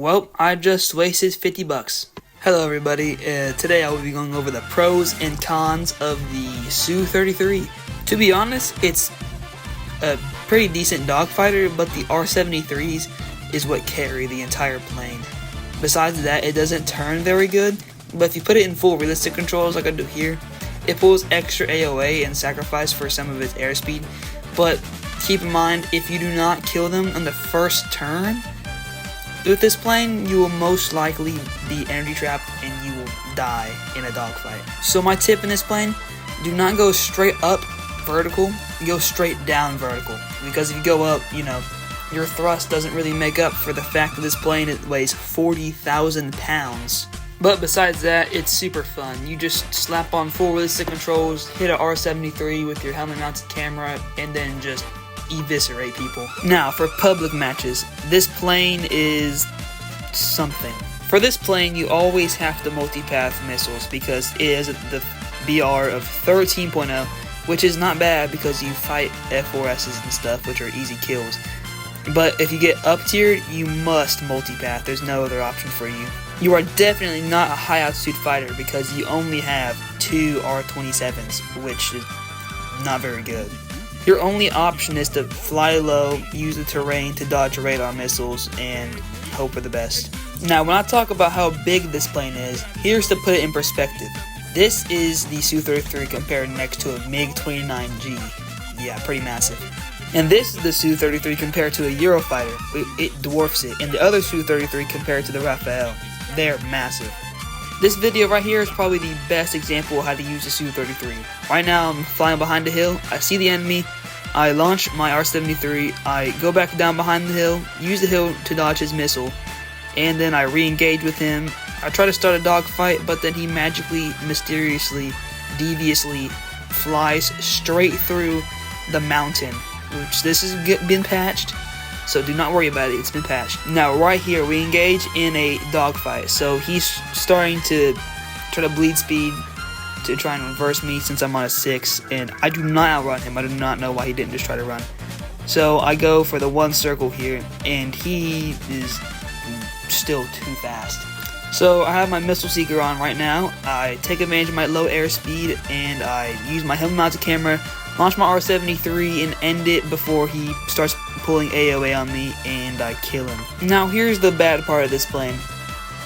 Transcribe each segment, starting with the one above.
Well, I just wasted 50 bucks. Hello everybody, today I will be going over the pros and cons of the SU-33. To be honest, it's a pretty decent dogfighter, but the R-73s is what carry the entire plane. Besides that, it doesn't turn very good, but if you put it in full realistic controls like I do here, it pulls extra AOA and sacrifice for some of its airspeed. But keep in mind, if you do not kill them on the first turn, with this plane, you will most likely be energy trapped and you will die in a dogfight. So my tip in this plane, do not go straight up vertical, go straight down vertical. Because if you go up, your thrust doesn't really make up for the fact that this plane weighs 40,000 pounds. But besides that, it's super fun. You just slap on full realistic controls, hit a R-73 with your helmet mounted camera, and then just eviscerate people. Now, for public matches, this plane is something. For this plane, you always have to multipath missiles because it is the BR of 13.0, which is not bad because you fight F4Ss and stuff, which are easy kills. But if you get up tiered, you must multipath. There's no other option for you. You are definitely not a high altitude fighter because you only have 2 R-27s, which is not very good. Your only option is to fly low, use the terrain to dodge radar missiles, and hope for the best. Now, when I talk about how big this plane is, here's to put it in perspective. This is the SU-33 compared next to a MiG-29G. Yeah, pretty massive. And this is the SU-33 compared to a Eurofighter. It dwarfs it. And the other SU-33 compared to the Rafale. They're massive. This video right here is probably the best example of how to use the SU-33. Right now I'm flying behind the hill, I see the enemy, I launch my R-73, I go back down behind the hill, use the hill to dodge his missile, and then I re-engage with him. I try to start a dogfight, but then he magically, mysteriously, deviously flies straight through the mountain, which this has been patched. So do not worry about it, it's been patched. Now right here we engage in a dogfight. So he's starting to try to bleed speed to try and reverse me since I'm on a 6. And I do not outrun him, I do not know why he didn't just try to run. So I go for the one circle here and he is still too fast. So I have my missile seeker on right now. I take advantage of my low airspeed and I use my helmet mounted camera, launch my R-73 and end it before he starts pulling AOA on me, and I kill him. Now here's the bad part of this plane.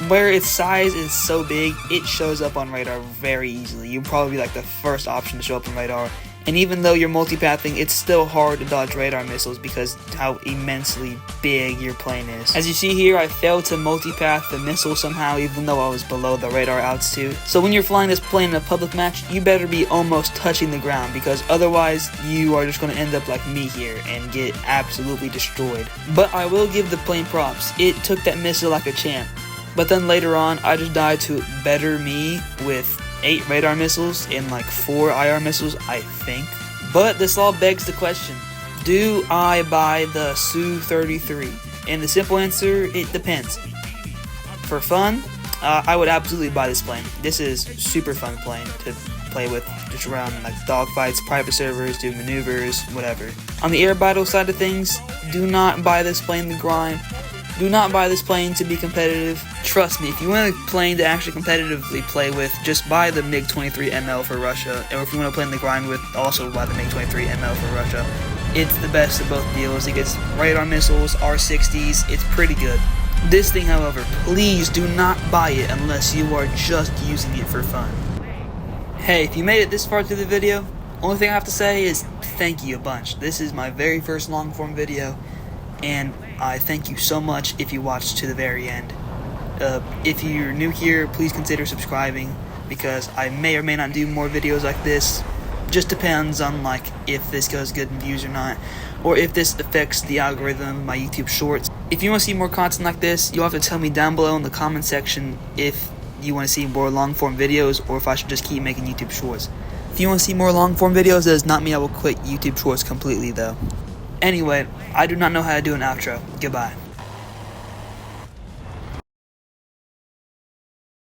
Where its size is so big, it shows up on radar very easily. You'll probably be like the first option to show up on radar. And even though you're multipathing, it's still hard to dodge radar missiles because how immensely big your plane is. As you see here, I failed to multipath the missile somehow even though I was below the radar altitude. So when you're flying this plane in a public match, you better be almost touching the ground because otherwise you are just going to end up like me here and get absolutely destroyed. But I will give the plane props. It took that missile like a champ. But then later on, I just died to better me with 8 radar missiles and like 4 IR missiles, I think. But this all begs the question, do I buy the SU-33? And the simple answer, it depends. For fun, I would absolutely buy this plane. This is super fun plane to play with, just around like dogfights, private servers, do maneuvers, whatever. On the air battle side of things, do not buy this plane to grind. Do not buy this plane to be competitive. Trust me, if you want a plane to actually competitively play with, just buy the MiG-23 ML for Russia. Or if you want to play in the grind with, also buy the MiG-23 ML for Russia. It's the best of both deals. It gets radar missiles, R-60s, it's pretty good. This thing, however, please do not buy it unless you are just using it for fun. Hey, if you made it this far through the video, only thing I have to say is thank you a bunch. This is my very first long form video, and I thank you so much if you watched to the very end. If you're new here, please consider subscribing because I may or may not do more videos like this. Just depends on like if this goes good in views or not, or if this affects the algorithm of my YouTube shorts. If you want to see more content like this, you'll have to tell me down below in the comment section if you want to see more long form videos or if I should just keep making YouTube shorts. If you want to see more long form videos, that does not mean I will quit YouTube shorts completely though. Anyway, I do not know how to do an outro. Goodbye.